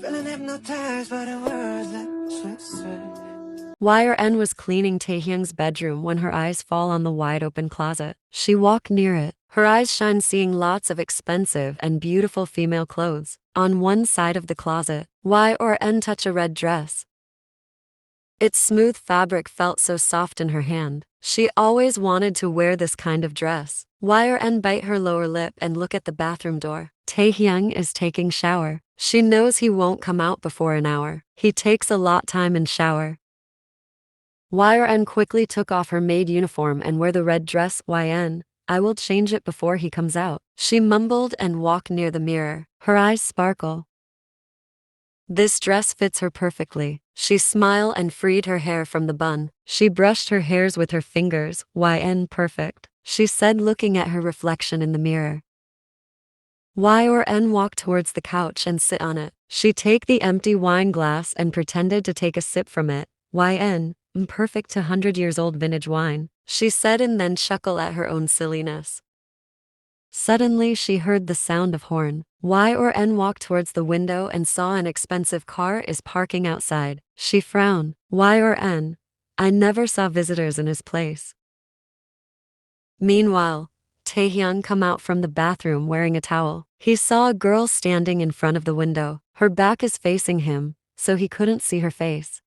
Feeling hypnotized by the words that she said. YRN was cleaning Taehyung's bedroom when her eyes fall on the wide-open closet. She walked near it. Her eyes shine, seeing lots of expensive and beautiful female clothes. On one side of the closet, YRN touched a red dress. Its smooth fabric felt so soft in her hand. She always wanted to wear this kind of dress. YRN bite her lower lip and look at the bathroom door. Taehyung is taking shower. She knows he won't come out before an hour. He takes a lot time in shower. YRN quickly took off her maid uniform and wear the red dress. YN, I will change it before he comes out. She mumbled and walked near the mirror. Her eyes sparkle. This dress fits her perfectly. She smiled and freed her hair from the bun. She brushed her hairs with her fingers. YN, perfect, she said, looking at her reflection in the mirror. YRN walked towards the couch and sit on it. She take the empty wine glass and pretended to take a sip from it. YN, perfect to 100-years-old vintage wine, she said, and then chuckled at her own silliness. Suddenly she heard the sound of horn. YRN walked towards the window and saw an expensive car is parking outside. She frowned. YRN, I never saw visitors in his place. Meanwhile, Taehyung come out from the bathroom wearing a towel. He saw a girl standing in front of the window. Her back is facing him, so he couldn't see her face.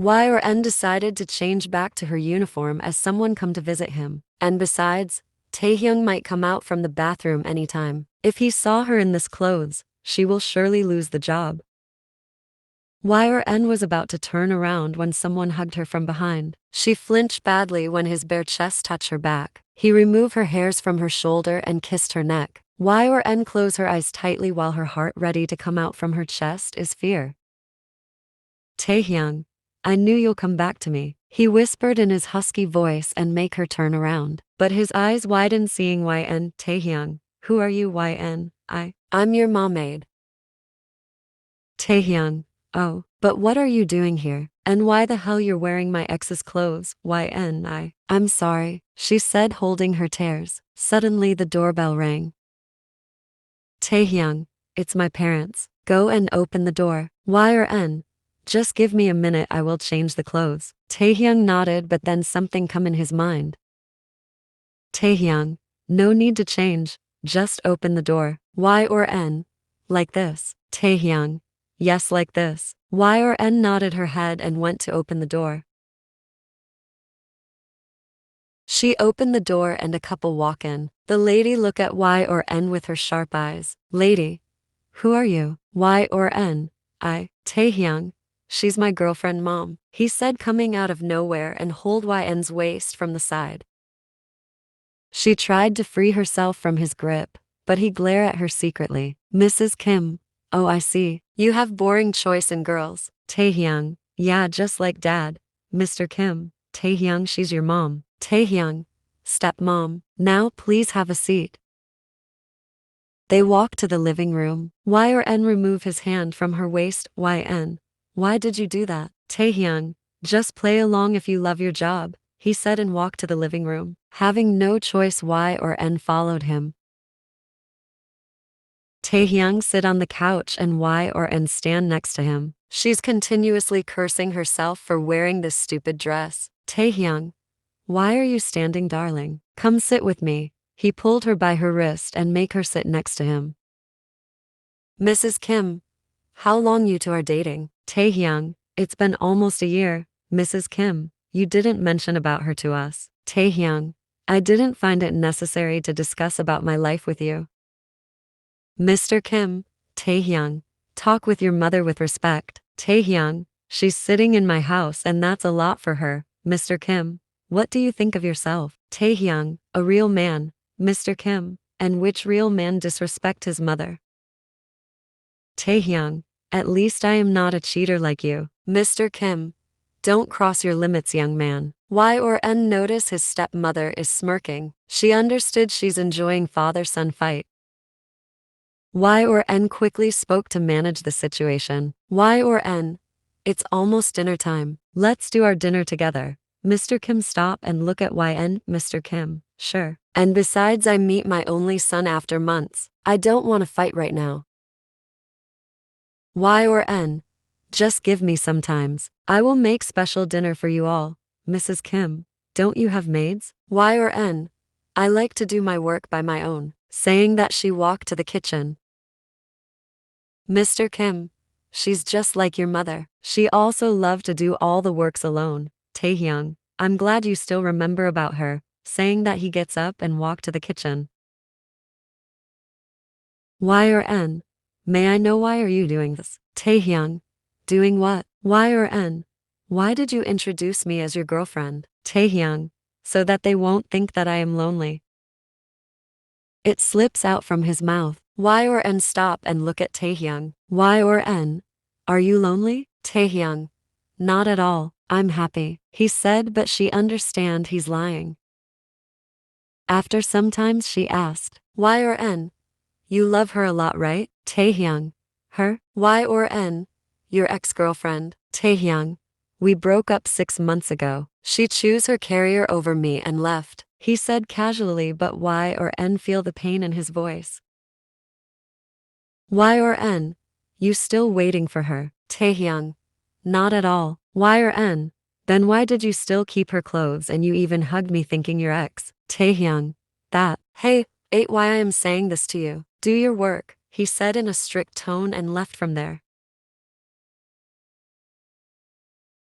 YRN decided to change back to her uniform as someone come to visit him. And besides, Taehyung might come out from the bathroom anytime. If he saw her in this clothes, she will surely lose the job. YRN was about to turn around when someone hugged her from behind. She flinched badly when his bare chest touched her back. He removed her hairs from her shoulder and kissed her neck. YRN closed her eyes tightly while her heart ready to come out from her chest is fear. Taehyung, I knew you'll come back to me, he whispered in his husky voice and make her turn around. But his eyes widened seeing YN. Taehyung, who are you? YN, I'm your maid. Taehyung, oh, but what are you doing here? And why the hell you're wearing my ex's clothes? YN, I'm sorry, she said, holding her tears. Suddenly the doorbell rang. Taehyung, it's my parents. Go and open the door. YRN, just give me a minute, I will change the clothes. Taehyung nodded, but then something come in his mind. Taehyung, no need to change, just open the door. YRN, like this. Taehyung, yes, like this. YRN nodded her head and went to open the door. She opened the door and a couple walk in. The lady looked at YRN with her sharp eyes. Lady, who are you? YRN, Taehyung, she's my girlfriend mom, he said, coming out of nowhere and hold YN's waist from the side. She tried to free herself from his grip, but he glared at her secretly. Mrs. Kim, oh I see, you have boring choice in girls. Taehyung, yeah, just like dad. Mr. Kim, Taehyung, she's your mom. Taehyung, stepmom, now please have a seat. They walked to the living room. YRN removed his hand from her waist. YN, why did you do that? Taehyung, just play along if you love your job, he said, and walked to the living room. Having no choice, YRN followed him. Taehyung sit on the couch and YRN stand next to him. She's continuously cursing herself for wearing this stupid dress. Taehyung, why are you standing, darling? Come sit with me. He pulled her by her wrist and make her sit next to him. Mrs. Kim, how long you two are dating? Taehyung, it's been almost a year. Mrs. Kim, you didn't mention about her to us. Taehyung, I didn't find it necessary to discuss about my life with you. Mr. Kim, Taehyung, talk with your mother with respect. Taehyung, she's sitting in my house and that's a lot for her. Mr. Kim, what do you think of yourself? Taehyung, a real man. Mr. Kim, and which real man disrespect his mother? Taehyung, at least I am not a cheater like you. Mr. Kim, don't cross your limits, young man. YRN noticed his stepmother is smirking. She understood she's enjoying father-son fight. YRN quickly spoke to manage the situation. YRN, it's almost dinner time. Let's do our dinner together. Mr. Kim stop and look at YN. Mr. Kim, sure. And besides, I meet my only son after months. I don't want to fight right now. Y or N? Just give me some times. I will make special dinner for you all. Mrs. Kim, don't you have maids? Y or N? I like to do my work by my own. Saying that, she walked to the kitchen. Mr. Kim, she's just like your mother. She also loved to do all the works alone. Taehyung, I'm glad you still remember about her. Saying that, he gets up and walked to the kitchen. Y or N? May I know why are you doing this? Taehyung, doing what? Y or N? Why did you introduce me as your girlfriend? Taehyung, so that they won't think that I am lonely. It slips out from his mouth. Y or N? Stop and look at Taehyung. Y or N? Are you lonely? Taehyung, not at all. I'm happy, he said, but she understand he's lying. After some time she asked, Y or N? You love her a lot, right? Taehyung, her? Y or N? Your ex-girlfriend. Taehyung, we broke up 6 months ago. She chose her career over me and left, he said casually, but Y or N feel the pain in his voice. Y or N? You still waiting for her? Taehyung, not at all. Y or N? Then why did you still keep her clothes and you even hugged me thinking your ex? Taehyung, that. Hey, why I am saying this to you. Do your work, he said in a strict tone and left from there.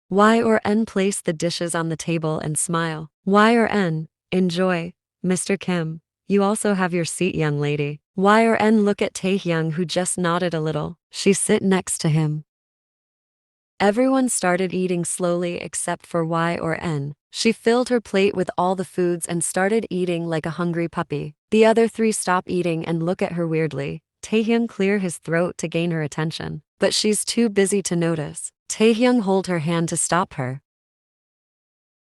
Y or N placed the dishes on the table and smile. Y or N, enjoy. Mr. Kim, you also have your seat, young lady. Y or N look at Taehyung, who just nodded a little. She sit next to him. Everyone started eating slowly except for Y or N. She filled her plate with all the foods and started eating like a hungry puppy. The other three stop eating and look at her weirdly. Taehyung clear his throat to gain her attention, but she's too busy to notice. Taehyung hold her hand to stop her.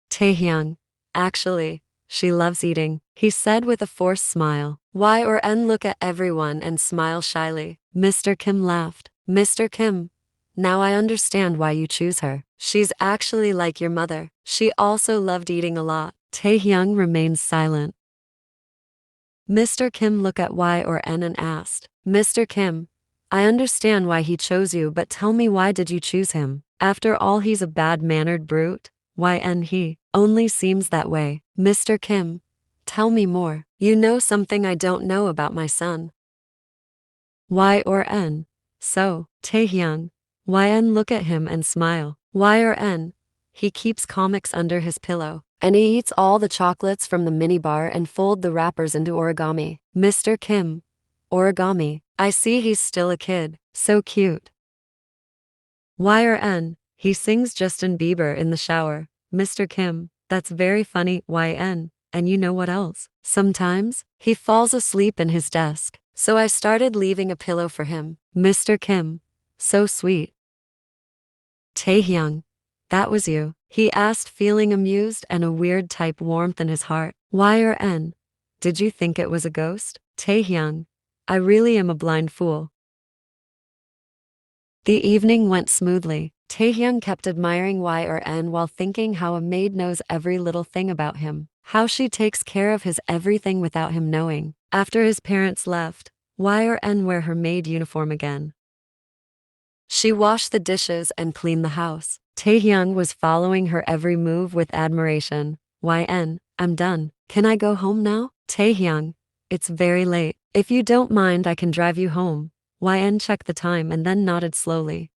Taehyung, actually, she loves eating, he said with a forced smile. Y or N look at everyone and smile shyly. Mr. Kim laughed. Mr. Kim, now I understand why you choose her. She's actually like your mother. She also loved eating a lot. Taehyung remains silent. Mr. Kim looked at Y or N and asked, Mr. Kim, I understand why he chose you, but tell me, why did you choose him? After all, he's a bad-mannered brute. YN he only seems that way. Mr. Kim, tell me more. You know something I don't know about my son. Y or N? So, Taehyung. YN look at him and smile. Y or N? He keeps comics under his pillow, and he eats all the chocolates from the minibar and fold the wrappers into origami. Mr. Kim. Origami. I see he's still a kid. So cute. Y or N? He sings Justin Bieber in the shower. Mr. Kim. That's very funny. YN. And you know what else? Sometimes, he falls asleep in his desk, so I started leaving a pillow for him. Mr. Kim. So sweet. Taehyung. That was you? He asked, feeling amused and a weird type warmth in his heart. Y or N? Did you think it was a ghost? Taehyung. I really am a blind fool. The evening went smoothly. Taehyung kept admiring Y or N while thinking how a maid knows every little thing about him, how she takes care of his everything without him knowing. After his parents left, Y or N wear her maid uniform again. She washed the dishes and cleaned the house. Taehyung was following her every move with admiration. YN, I'm done. Can I go home now? Taehyung, it's very late. If you don't mind, I can drive you home. YN checked the time and then nodded slowly.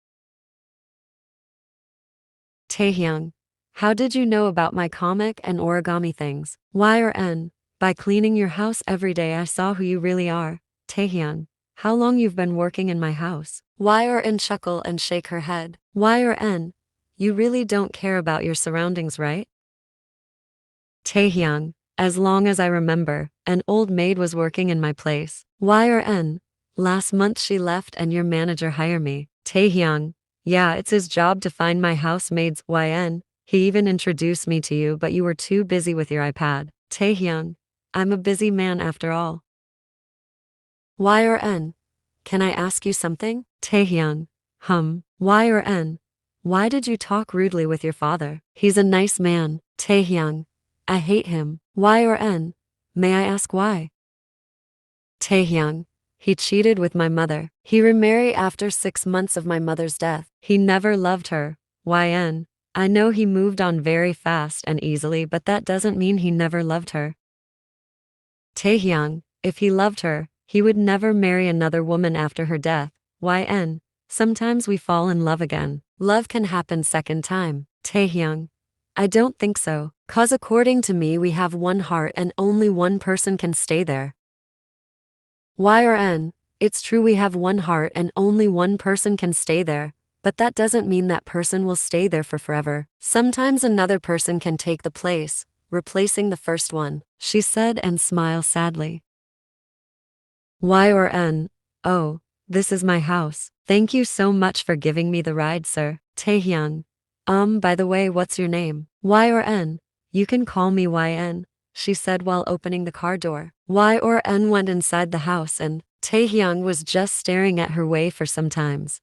Taehyung, how did you know about my comic and origami things? Y or N, by cleaning your house every day I saw who you really are. Taehyung, how long you've been working in my house? Y or N chuckle and shake her head. Y or N, you really don't care about your surroundings, right? Taehyung, as long as I remember, an old maid was working in my place. Y or N, last month she left and your manager hired me. Taehyung, yeah, it's his job to find my housemaids. YN, he even introduced me to you, but you were too busy with your iPad. Taehyung, I'm a busy man after all. Y or N, can I ask you something? Taehyung, Y or N, why did you talk rudely with your father? He's a nice man. Taehyung, I hate him. Y or N, may I ask why? Taehyung, He cheated with my mother. He remarried after 6 months of my mother's death. He never loved her. YN. I know he moved on very fast and easily, but that doesn't mean he never loved her. Taehyung. If he loved her, he would never marry another woman after her death. YN. Sometimes we fall in love again. Love can happen second time. Taehyung. I don't think so, 'cause according to me we have one heart and only one person can stay there. Y or N. It's true we have one heart and only one person can stay there, but that doesn't mean that person will stay there for forever. Sometimes another person can take the place, replacing the first one, she said and smiled sadly. Y or N. Oh, this is my house. Thank you so much for giving me the ride, sir. Taehyung. By the way, what's your name? Y or N? You can call me YN, she said while opening the car door. Y or N went inside the house and Taehyung was just staring at her way for some times.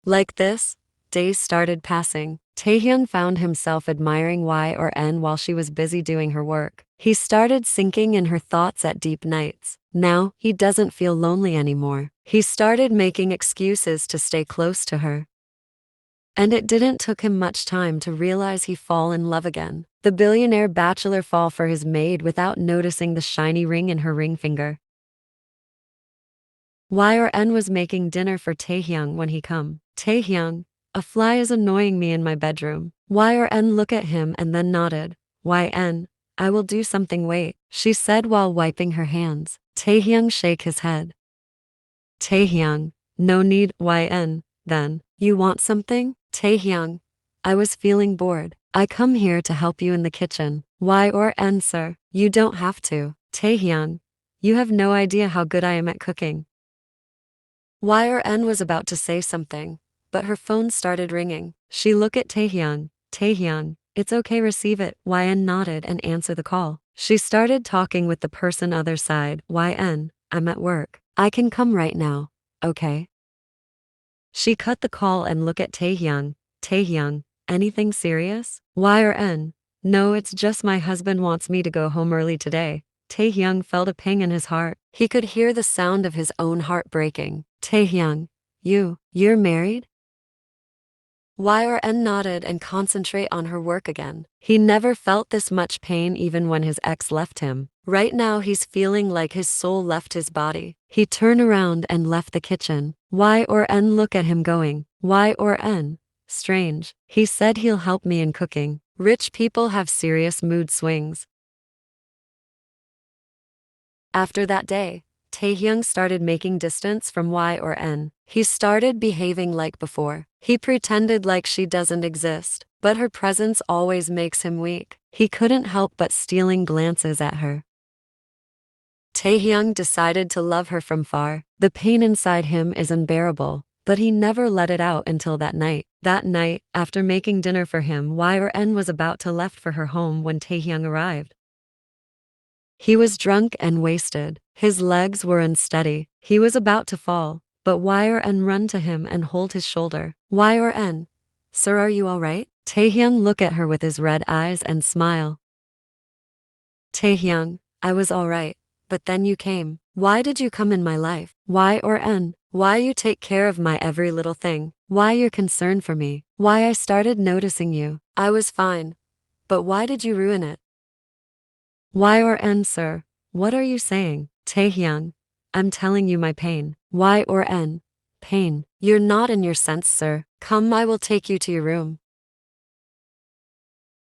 Like this, days started passing. Taehyung found himself admiring Y or N while she was busy doing her work. He started sinking in her thoughts at deep nights. Now, he doesn't feel lonely anymore. He started making excuses to stay close to her. And it didn't took him much time to realize he fall in love again. The billionaire bachelor fall for his maid without noticing the shiny ring in her ring finger. Y or N was making dinner for Taehyung when he come. Taehyung, a fly is annoying me in my bedroom. Y or N look at him and then nodded. YN, I will do something, wait, she said while wiping her hands. Taehyung shake his head. Taehyung, no need. YN, then, you want something? Taehyung, I was feeling bored. I come here to help you in the kitchen. Y or N, sir, you don't have to. Taehyung, you have no idea how good I am at cooking. Y or N was about to say something, but her phone started ringing. She looked at Taehyung. Taehyung, it's okay, receive it. YN nodded and answered the call. She started talking with the person other side. YN, I'm at work. I can come right now. Okay. She cut the call and looked at Taehyung. Taehyung, anything serious? Y or N, no, it's just my husband wants me to go home early today. Taehyung felt a pang in his heart. He could hear the sound of his own heart breaking. Taehyung, you're married? Y or N nodded and concentrate on her work again. He never felt this much pain even when his ex left him. Right now he's feeling like his soul left his body. He turned around and left the kitchen. Y or N look at him going. Y or N, strange. He said he'll help me in cooking. Rich people have serious mood swings. After that day, Taehyung started making distance from Y or N. He started behaving like before. He pretended like she doesn't exist, but her presence always makes him weak. He couldn't help but stealing glances at her. Taehyung decided to love her from far. The pain inside him is unbearable, but he never let it out until that night. That night, after making dinner for him, Y or N was about to left for her home when Taehyung arrived. He was drunk and wasted. His legs were unsteady. He was about to fall, but Y or N run to him and hold his shoulder. Y or N, sir, are you all right? Taehyung look at her with his red eyes and smile. Taehyung, I was all right, but then you came. Why did you come in my life? Y or N, why you take care of my every little thing? Why you're concerned for me? Why I started noticing you? I was fine, but why did you ruin it? Y or N, sir, what are you saying? Taehyung, I'm telling you my pain. Y or N, pain. You're not in your sense, sir. Come, I will take you to your room.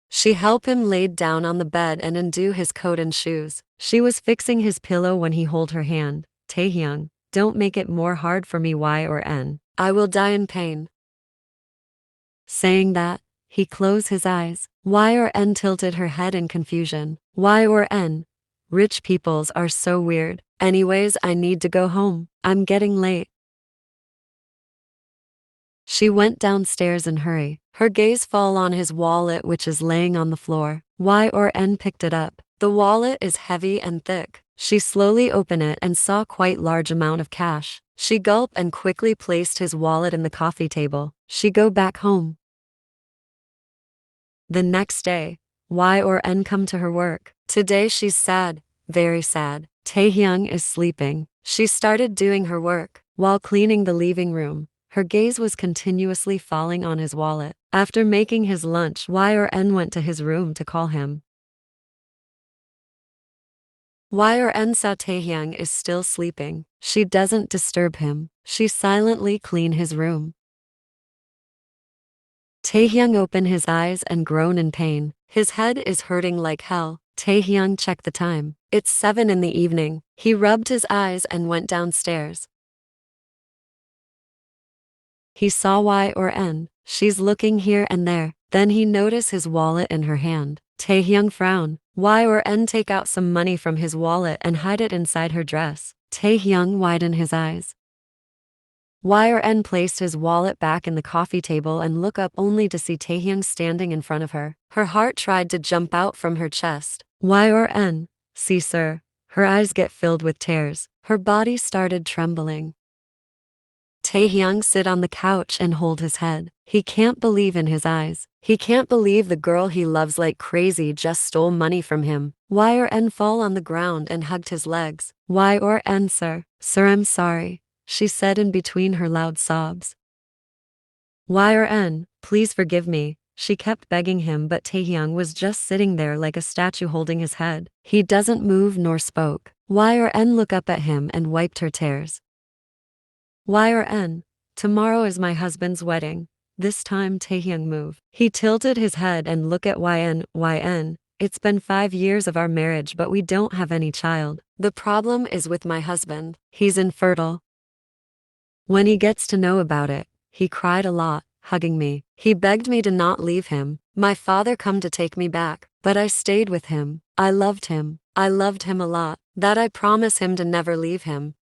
She helped him laid down on the bed and undo his coat and shoes. She was fixing his pillow when he hold her hand. Taehyung, don't make it more hard for me. Y or N, I will die in pain. Saying that, he closed his eyes. Y or N tilted her head in confusion. Y or N, rich peoples are so weird. Anyways, I need to go home. I'm getting late. She went downstairs in hurry. Her gaze fall on his wallet which is laying on the floor. Y or N picked it up. The wallet is heavy and thick. She slowly opened it and saw quite large amount of cash. She gulped and quickly placed his wallet in the coffee table. She go back home. The next day, Y or N come to her work. Today she's sad, very sad. Taehyung is sleeping. She started doing her work. While cleaning the living room, her gaze was continuously falling on his wallet. After making his lunch, Yn went to his room to call him. Yn saw Taehyung is still sleeping. She doesn't disturb him. She silently cleaned his room. Taehyung opened his eyes and groaned in pain. His head is hurting like hell. Taehyung checked the time. It's 7 in the evening. He rubbed his eyes and went downstairs. He saw Yn. She's looking here and there. Then he noticed his wallet in her hand. Taehyung frowned. Yn take out some money from his wallet and hide it inside her dress. Taehyung widened his eyes. Yn placed his wallet back in the coffee table and looked up only to see Taehyung standing in front of her. Her heart tried to jump out from her chest. Yn, see sir. Her eyes get filled with tears. Her body started trembling. Taehyung sit on the couch and hold his head. He can't believe in his eyes. He can't believe the girl he loves like crazy just stole money from him. Yn fall on the ground and hugged his legs. Yn sir, I'm sorry, she said in between her loud sobs. Yn, please forgive me, she kept begging him, but Taehyung was just sitting there like a statue holding his head. He doesn't move nor spoke. Yn looked up at him and wiped her tears. Yn, tomorrow is my husband's wedding. This time Taehyung moved. He tilted his head and looked at Yn, it's been 5 years of our marriage but we don't have any child. The problem is with my husband. He's infertile. When he gets to know about it, he cried a lot, hugging me. He begged me to not leave him. My father come to take me back, but I stayed with him. I loved him. I loved him a lot. That I promise him to never leave him.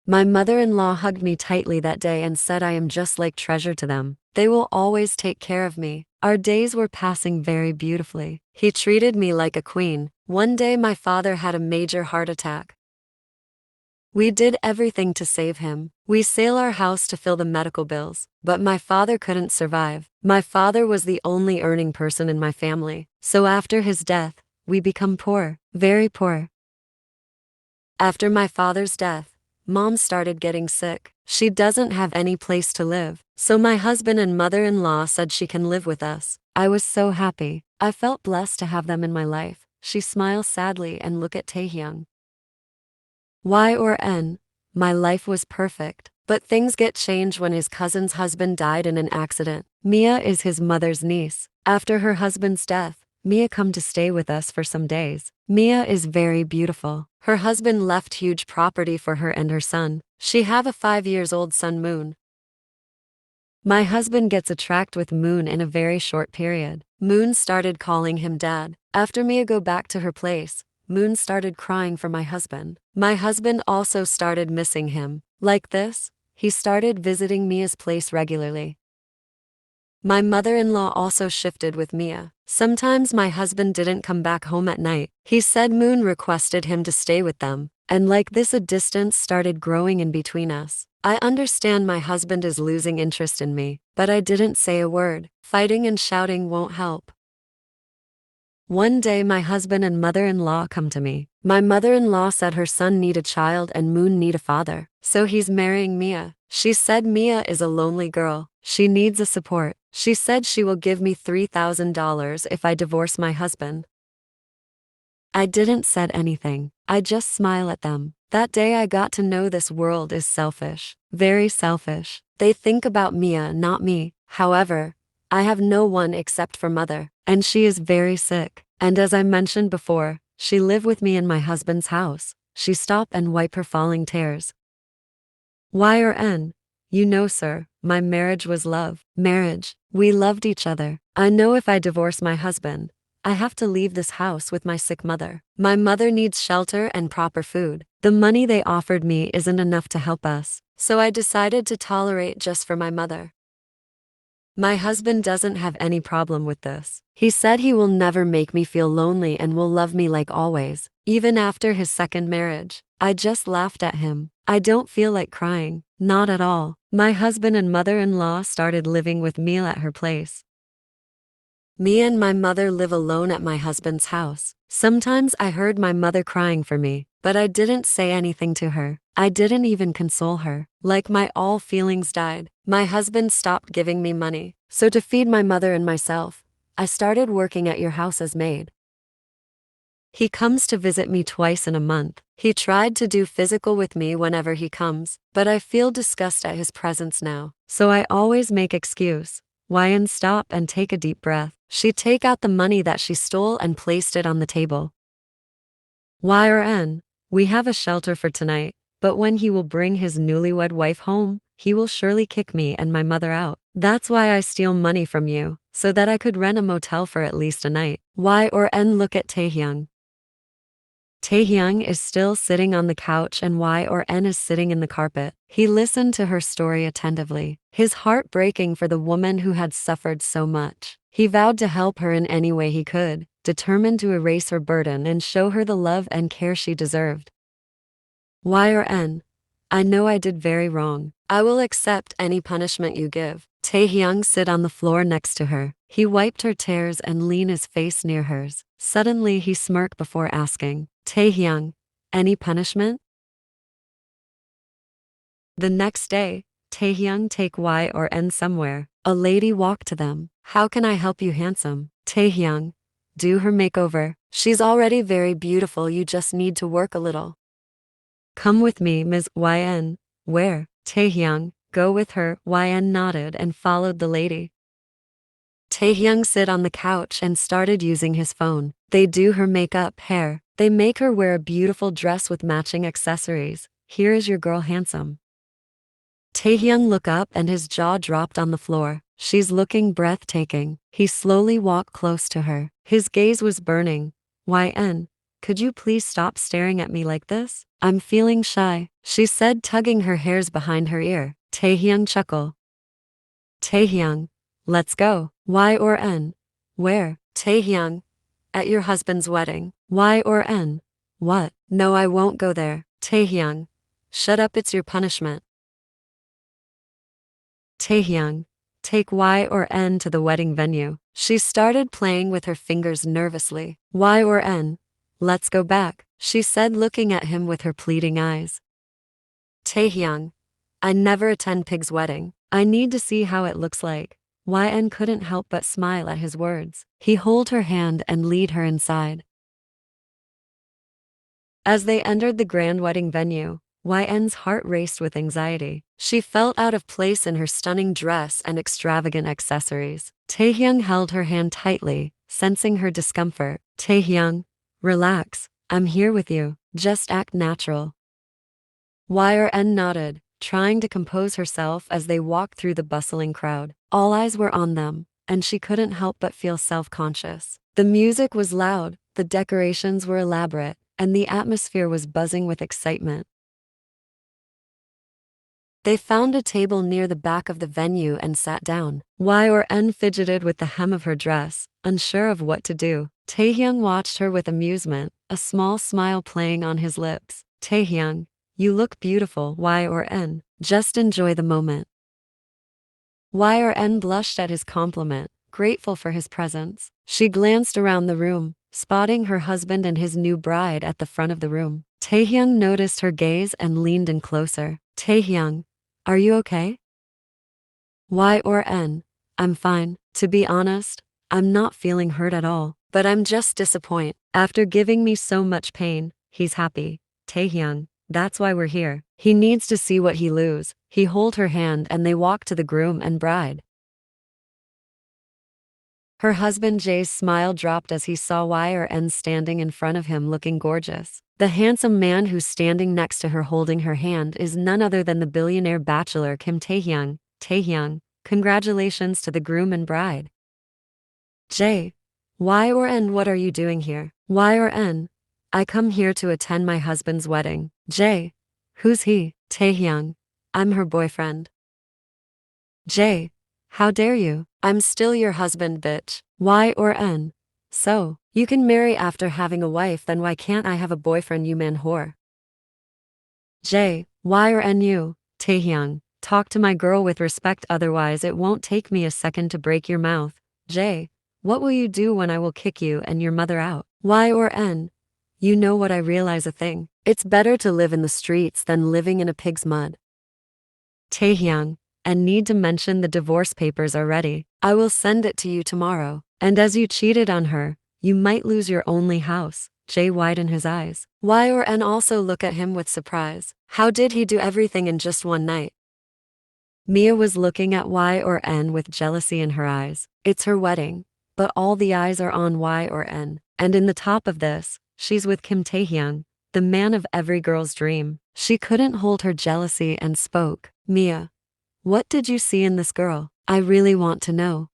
My mother-in-law hugged me tightly that day and said I am just like treasure to them. They will always take care of me. Our days were passing very beautifully. He treated me like a queen. One day my father had a major heart attack. We did everything to save him. We sell our house to fill the medical bills, but my father couldn't survive. My father was the only earning person in my family. So after his death, we become poor, very poor. After my father's death, Mom started getting sick. She doesn't have any place to live, so my husband and mother-in-law said she can live with us. I was so happy. I felt blessed to have them in my life. She smiled sadly and looked at Taehyung. Yn, my life was perfect, but things get changed when his cousin's husband died in an accident. Mia is his mother's niece. After her husband's death, Mia come to stay with us for some days. Mia is very beautiful. Her husband left huge property for her and her son. She have a 5-year-old son Moon. My husband gets attracted with Moon in a very short period. Moon started calling him dad. After Mia go back to her place, Moon started crying for my husband. My husband also started missing him. Like this, he started visiting Mia's place regularly. My mother-in-law also shifted with Mia. Sometimes my husband didn't come back home at night. He said Moon requested him to stay with them, and like this a distance started growing in between us. I understand my husband is losing interest in me, but I didn't say a word. Fighting and shouting won't help. One day my husband and mother-in-law come to me. My mother-in-law said her son need a child and Moon need a father, so he's marrying Mia. She said Mia is a lonely girl. She needs a support. She said she will give me $3,000 if I divorce my husband. I didn't said anything. I just smile at them. That day I got to know this world is selfish. Very selfish. They think about Mia, not me. However, I have no one except for mother, and she is very sick. And as I mentioned before, she live with me in my husband's house. She stopped and wiped her falling tears. Yn, you know sir, my marriage was love. Marriage. We loved each other. I know if I divorce my husband, I have to leave this house with my sick mother. My mother needs shelter and proper food. The money they offered me isn't enough to help us, so I decided to tolerate just for my mother. My husband doesn't have any problem with this. He said he will never make me feel lonely and will love me like always, even after his second marriage. I just laughed at him. I don't feel like crying, not at all. My husband and mother-in-law started living with Mia at her place. Me and my mother live alone at my husband's house. Sometimes I heard my mother crying for me. But I didn't say anything to her. I didn't even console her. Like my all feelings died. My husband stopped giving me money. So to feed my mother and myself, I started working at your house as maid. He comes to visit me twice in a month. He tried to do physical with me whenever he comes, but I feel disgust at his presence now. So I always make excuse. Why stop and take a deep breath. She take out the money that she stole and placed it on the table. We have a shelter for tonight, but when he will bring his newlywed wife home, he will surely kick me and my mother out. That's why I steal money from you, so that I could rent a motel for at least a night. Look at Taehyung. Taehyung is still sitting on the couch and Yn is sitting in the carpet. He listened to her story attentively, his heart breaking for the woman who had suffered so much. He vowed to help her in any way he could, determined to erase her burden and show her the love and care she deserved. Yn, I know I did very wrong. I will accept any punishment you give. Taehyung sit on the floor next to her. He wiped her tears and leaned his face near hers. Suddenly he smirked before asking, Taehyung, any punishment? The next day, Taehyung take Yn somewhere. A lady walked to them. How can I help you, handsome? Taehyung, do her makeover. She's already very beautiful, you just need to work a little. Come with me, Ms. Yn. Where? Taehyung, go with her. Yn nodded and followed the lady. Taehyung sit on the couch and started using his phone. They do her makeup, hair. They make her wear a beautiful dress with matching accessories. Here is your girl, handsome. Taehyung looked up and his jaw dropped on the floor. She's looking breathtaking. He slowly walked close to her. His gaze was burning. Yn, could you please stop staring at me like this? I'm feeling shy, she said, tugging her hairs behind her ear. Taehyung chuckled. Taehyung, let's go. Yn, where? Taehyung, at your husband's wedding. Yn, what? No, I won't go there. Taehyung, shut up, it's your punishment. Taehyung, take Yn to the wedding venue. She started playing with her fingers nervously. Yn, let's go back, she said, looking at him with her pleading eyes. Taehyung, I never attend Pig's wedding. I need to see how it looks like. Yn couldn't help but smile at his words. He held her hand and lead her inside. As they entered the grand wedding venue, Yn's heart raced with anxiety. She felt out of place in her stunning dress and extravagant accessories. Taehyung held her hand tightly, sensing her discomfort. Taehyung, relax, I'm here with you, just act natural. Yn nodded, trying to compose herself as they walked through the bustling crowd. All eyes were on them, and she couldn't help but feel self-conscious. The music was loud, the decorations were elaborate, and the atmosphere was buzzing with excitement. They found a table near the back of the venue and sat down. Yn fidgeted with the hem of her dress, unsure of what to do. Taehyung watched her with amusement, a small smile playing on his lips. Taehyung, you look beautiful. Yn, just enjoy the moment. Yn blushed at his compliment, grateful for his presence. She glanced around the room, spotting her husband and his new bride at the front of the room. Taehyung noticed her gaze and leaned in closer. Taehyung, are you okay? Yn, I'm fine. To be honest, I'm not feeling hurt at all, but I'm just disappointed. After giving me so much pain, he's happy. Taehyung, that's why we're here. He needs to see what he lose. He held her hand and they walked to the groom and bride. Her husband Jay's smile dropped as he saw Yn standing in front of him looking gorgeous. The handsome man who's standing next to her holding her hand is none other than the billionaire bachelor Kim Taehyung. Taehyung, congratulations to the groom and bride. Jay, Yn, what are you doing here? Yn, I come here to attend my husband's wedding. Jay, who's he? Taehyung, I'm her boyfriend. Jay, how dare you? I'm still your husband, bitch. Yn, so, you can marry after having a wife, then why can't I have a boyfriend, you man whore? Jay, you? Taehyung, talk to my girl with respect, otherwise it won't take me a second to break your mouth. Jay, what will you do when I will kick you and your mother out? Yn, you know what, I realize a thing. It's better to live in the streets than living in a pig's mud. Taehyung, and need to mention the divorce papers are ready. I will send it to you tomorrow. And as you cheated on her, you might lose your only house. Jay widened his eyes. Y or N also look at him with surprise. How did he do everything in just one night? Mia was looking at Y or N with jealousy in her eyes. It's her wedding, but all the eyes are on Y or N. And in the top of this, she's with Kim Taehyung, the man of every girl's dream. She couldn't hold her jealousy and spoke. Mia, what did you see in this girl? I really want to know.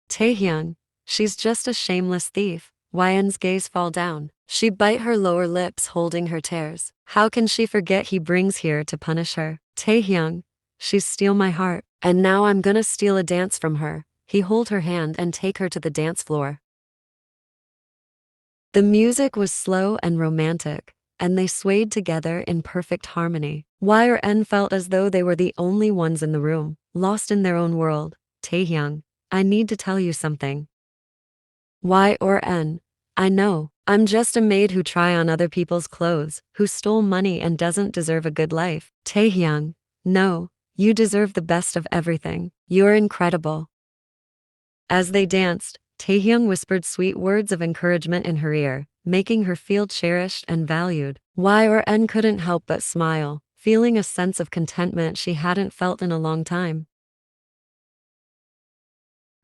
Taehyung, she's just a shameless thief. Yen's gaze fall down. She bite her lower lips holding her tears. How can she forget he brings here to punish her? Taehyung, she's steal my heart, and now I'm gonna steal a dance from her. He hold her hand and take her to the dance floor. The music was slow and romantic, and they swayed together in perfect harmony. Y or N felt as though they were the only ones in the room, lost in their own world. Taehyung, I need to tell you something. Y or N, I know, I'm just a maid who try on other people's clothes, who stole money and doesn't deserve a good life. Taehyung, no, you deserve the best of everything. You're incredible. As they danced, Taehyung whispered sweet words of encouragement in her ear, making her feel cherished and valued. Y or N couldn't help but smile, feeling a sense of contentment she hadn't felt in a long time.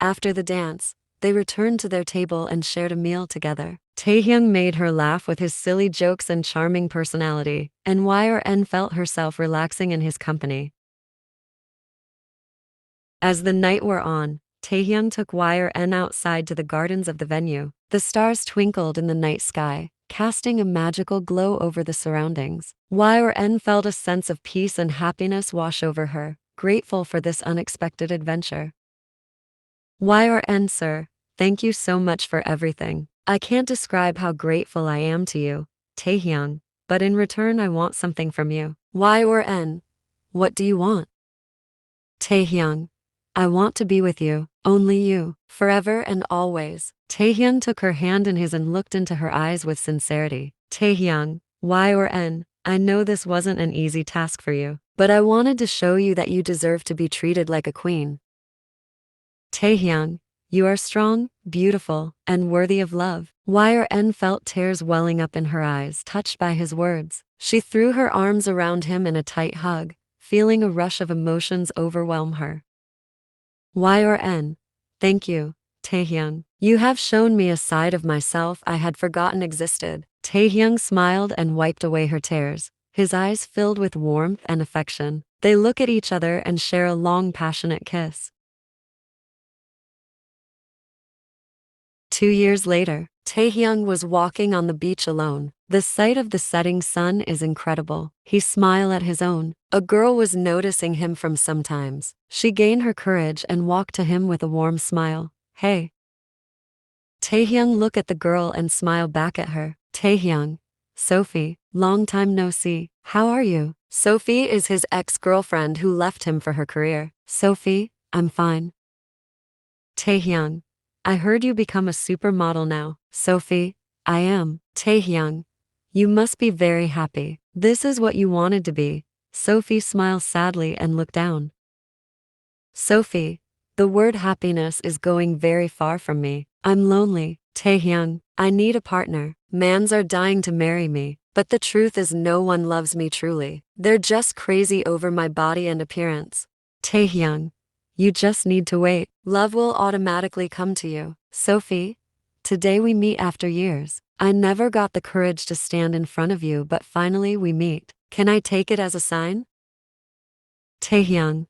After the dance, they returned to their table and shared a meal together. Taehyung made her laugh with his silly jokes and charming personality, and Y or N felt herself relaxing in his company. As the night wore on, Taehyung took Y or N outside to the gardens of the venue. The stars twinkled in the night sky, casting a magical glow over the surroundings. Y or N felt a sense of peace and happiness wash over her, grateful for this unexpected adventure. Y or N, sir, thank you so much for everything. I can't describe how grateful I am to you, Taehyung, but in return I want something from you. Y or N, what do you want? Taehyung, I want to be with you, only you, forever and always. Taehyung took her hand in his and looked into her eyes with sincerity. Taehyung, Y or N, I know this wasn't an easy task for you, but I wanted to show you that you deserve to be treated like a queen. Taehyung, you are strong, beautiful, and worthy of love. Y or N felt tears welling up in her eyes, touched by his words. She threw her arms around him in a tight hug, feeling a rush of emotions overwhelm her. Y or N, thank you, Taehyung. You have shown me a side of myself I had forgotten existed. Taehyung smiled and wiped away her tears, his eyes filled with warmth and affection. They look at each other and share a long, passionate kiss. 2 years later, Taehyung was walking on the beach alone. The sight of the setting sun is incredible. He smiled at his own. A girl was noticing him from sometimes. She gained her courage and walked to him with a warm smile. Hey. Taehyung looked at the girl and smiled back at her. Taehyung, Sophie, long time no see. How are you? Sophie is his ex-girlfriend who left him for her career. Sophie, I'm fine. Taehyung, I heard you become a supermodel now. Sophie, I am. Taehyung, you must be very happy. This is what you wanted to be. Sophie smiled sadly and looked down. Sophie, the word happiness is going very far from me. I'm lonely. Taehyung, I need a partner. Mans are dying to marry me, but the truth is no one loves me truly. They're just crazy over my body and appearance. Taehyung, you just need to wait. Love will automatically come to you. Sophie, today we meet after years. I never got the courage to stand in front of you, but finally we meet. Can I take it as a sign? Taehyung,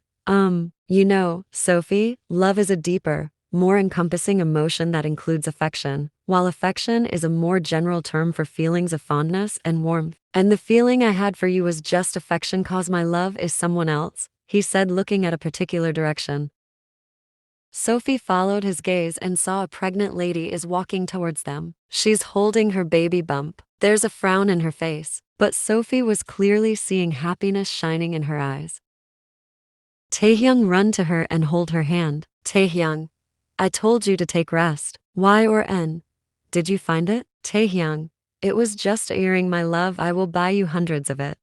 you know, Sophie, love is a deeper, more encompassing emotion that includes affection, while affection is a more general term for feelings of fondness and warmth. And the feeling I had for you was just affection cause my love is someone else, he said, looking at a particular direction. Sophie followed his gaze and saw a pregnant lady is walking towards them. She's holding her baby bump. There's a frown in her face, but Sophie was clearly seeing happiness shining in her eyes. Taehyung run to her and hold her hand. Taehyung, I told you to take rest. Y or N, did you find it? Taehyung, It was just a earring, my love. I will buy you hundreds of it.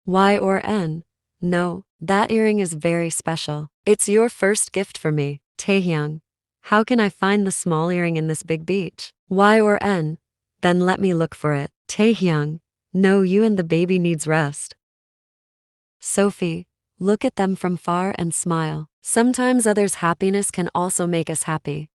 Y or N? No, that earring is very special. It's your first gift for me, Taehyung. How can I find the small earring in this big beach? Y or N? Then let me look for it. Taehyung. No, you and the baby needs rest. Sophie. Look at them from far and smile. Sometimes others' happiness can also make us happy.